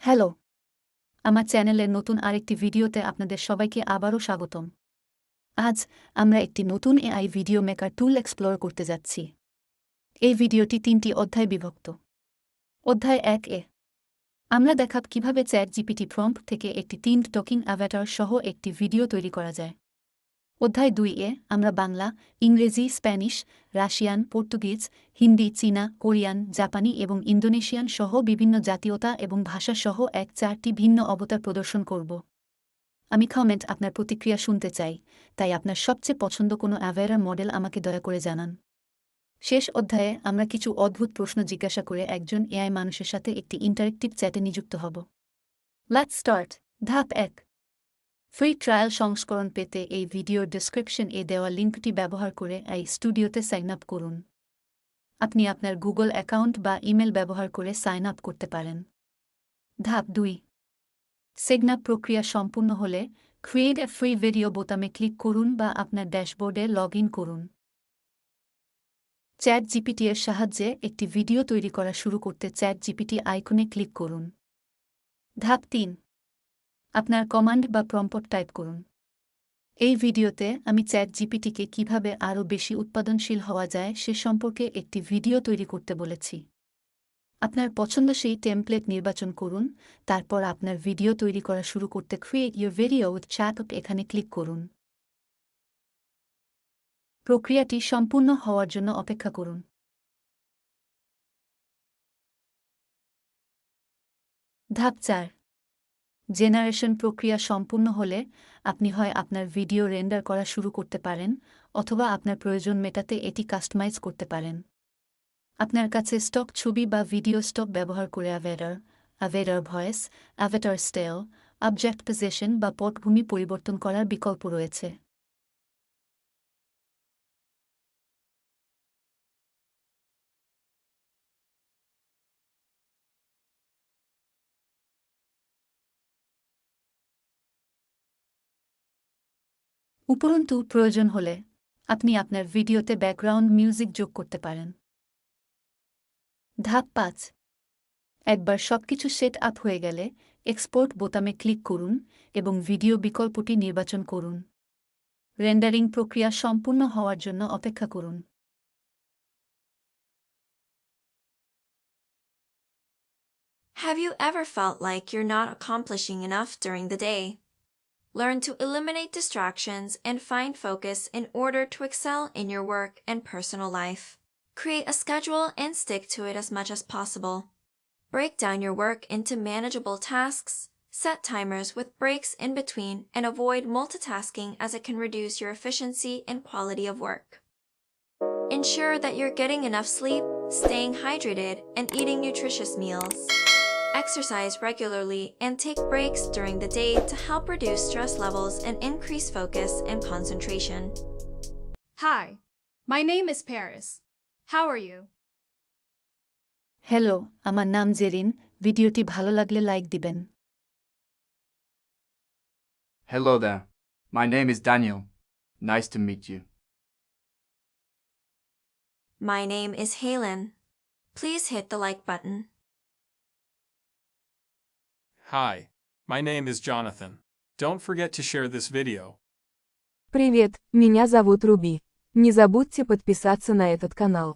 Hello, আমার চ্যানেলের নতুন আরেকটি ভিডিওতে আপনাদের সবাইকে আবারও স্বাগতম। আজ আমরা একটি নতুন এআই ভিডিও মেকার টুল এক্সপ্লোর করতে যাচ্ছি। এই ভিডিওটি ৩টি অধ্যায় বিভক্ত। অধ্যায় ১ এ আমরা দেখাব কিভাবে চ্যাটজিপিটি প্রম্পট থেকে একটি টিন্ড টকিং অ্যাভাটার সহ একটি ভিডিও তৈরি করা যায়। অধ্যায় ২ এ আমরা বাংলা, ইংরেজি, স্প্যানিশ, রাশিয়ান, পর্তুগিজ, হিন্দি, চীনা, কোরিয়ান, জাপানি এবং ইন্দোনেশিয়ান সহ বিভিন্ন জাতীয়তা এবং ভাষা সহ ৪টি ভিন্ন অবতার প্রদর্শন করব। আমি কমেন্ট আপনার প্রতিক্রিয়া শুনতে চাই, তাই আপনার সবচেয়ে পছন্দ কোনো অ্যাভাটার মডেল আমাকে দয়া করে জানান। শেষ অধ্যায়ে আমরা কিছু অদ্ভুত প্রশ্ন জিজ্ঞাসা করে একজন এআই মানুষের সাথে একটি ইন্টারেক্টিভ চ্যাটে নিযুক্ত হব। Let's start. ধাপ ১। ফ্রি ট্রায়াল সংস্করণ পেতে এই ভিডিওর ডেসক্রিপশন এ দেওয়া লিঙ্কটি ব্যবহার করে এই স্টুডিওতে সাইন আপ করুন। আপনি আপনার গুগল অ্যাকাউন্ট বা ইমেল ব্যবহার করে সাইন আপ করতে পারেন। ধাপ ২। সাইন আপ প্রক্রিয়া সম্পূর্ণ হলে ক্রিয়েট এ ফ্রি ভিডিও বোতামে ক্লিক করুন বা আপনার ড্যাশবোর্ডে লগ ইন করুন। চ্যাটজিপিটি এর সাহায্যে একটি ভিডিও তৈরি করা শুরু করতে চ্যাটজিপিটি আইকনে ক্লিক করুন। ধাপ ৩। আপনার কমান্ড বা প্রম্পট টাইপ করুন। এই ভিডিওতে আমি চ্যাটজিপিটিকে কিভাবে আরও বেশি উৎপাদনশীল হওয়া যায় সে সম্পর্কে একটি ভিডিও তৈরি করতে বলেছি। আপনার পছন্দসই টেমপ্লেট নির্বাচন করুন, তারপর আপনার ভিডিও তৈরি করা শুরু করতে create your video with chatbot এখানে ক্লিক করুন। প্রক্রিয়াটি সম্পূর্ণ হওয়ার জন্য অপেক্ষা করুন। ধাপ ৪। জেনারেশন প্রক্রিয়া সম্পূর্ণ হলে আপনি হয় আপনার ভিডিও রেন্ডার করা শুরু করতে পারেন অথবা আপনার প্রয়োজন মেটাতে এটি কাস্টমাইজ করতে পারেন। আপনার কাছে স্টক ছবি বা ভিডিও স্টক ব্যবহার করে Avatar voice, Avatar style, object position বা পটভূমি পরিবর্তন করার বিকল্প রয়েছে। উপরন্তু প্রয়োজন হলে আপনি আপনার ভিডিওতে ব্যাকগ্রাউন্ড মিউজিক যোগ করতে পারেন। ধাপ ৫। একবার সবকিছু সেট আপ হয়ে গেলে এক্সপোর্ট বোতামে ক্লিক করুন এবং ভিডিও বিকল্পটি নির্বাচন করুন। রেন্ডারিং প্রক্রিয়া সম্পূর্ণ হওয়ার জন্য অপেক্ষা করুন। Have you ever felt like you're not accomplishing enough during the day? Learn to eliminate distractions and find focus in order to excel in your work and personal life. Create a schedule and stick to it as much as possible. Break down your work into manageable tasks, set timers with breaks in between, and avoid multitasking as it can reduce your efficiency and quality of work. Ensure that you're getting enough sleep, staying hydrated, and eating nutritious meals. Exercise regularly and take breaks during the day to help reduce stress levels and increase focus and concentration. Hi, my name is Paris. How are you? Hello, আমার নাম জেরিন। ভিডিওটি ভালো লাগলে like দিবেন। Hello there. My name is Daniel. Nice to meet you. My name is Halen. Please hit the like button. Hi, my name is Jonathan. Don't forget to share this video. Привет, меня зовут Руби. Не забудьте подписаться на этот канал.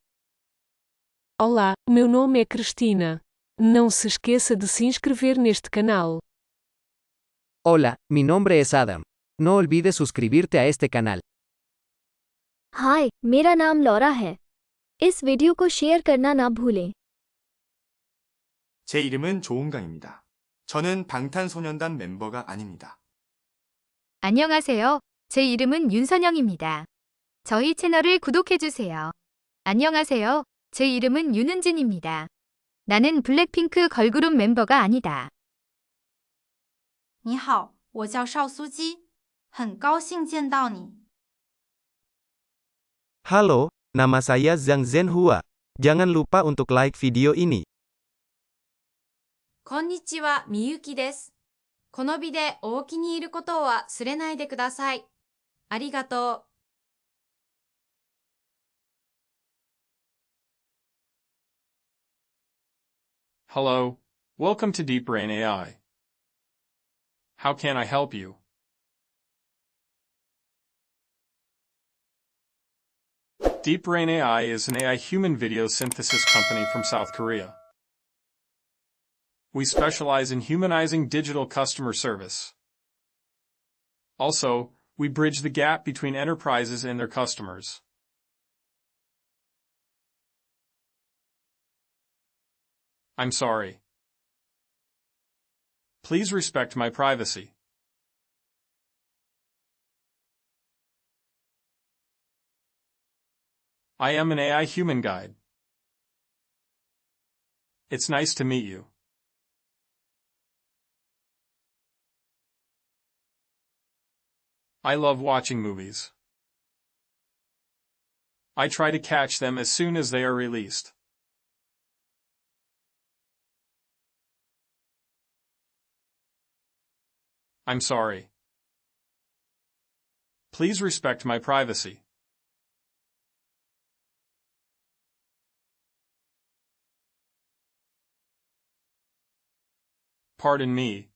Olá, meu nome é Cristina. Não se esqueça de se inscrever neste canal. Hola, mi nombre es Adam. No olvides suscribirte a este canal. हाय, मेरा नाम Laura है। इस video को share करना ना भूलें। 제 이름은 조은강입니다. 저는 방탄소년단 멤버가 아닙니다. 안녕하세요. 제 이름은 윤선영입니다. 저희 채널을 구독해주세요. 안녕하세요. 제 이름은 윤은진입니다. 나는 블랙핑크 걸그룹 멤버가 아니다. 你好，我叫邵苏基，很高兴见到你。 Halo, nama saya Zhang Zhenhua. Jangan lupa untuk like video ini. こんにちは、みゆきです。この美でお気に入ることを忘れないでください。ありがとう。Hello, Welcome to Deep Brain AI. How can I help you? Deep Brain AI is an AI human video synthesis company from South Korea. We specialize in humanizing digital customer service. Also, we bridge the gap between enterprises and their customers. I'm sorry. Please respect my privacy. I am an AI human guide. It's nice to meet you. I love watching movies. I try to catch them as soon as they are released. I'm sorry. Please respect my privacy. Pardon me,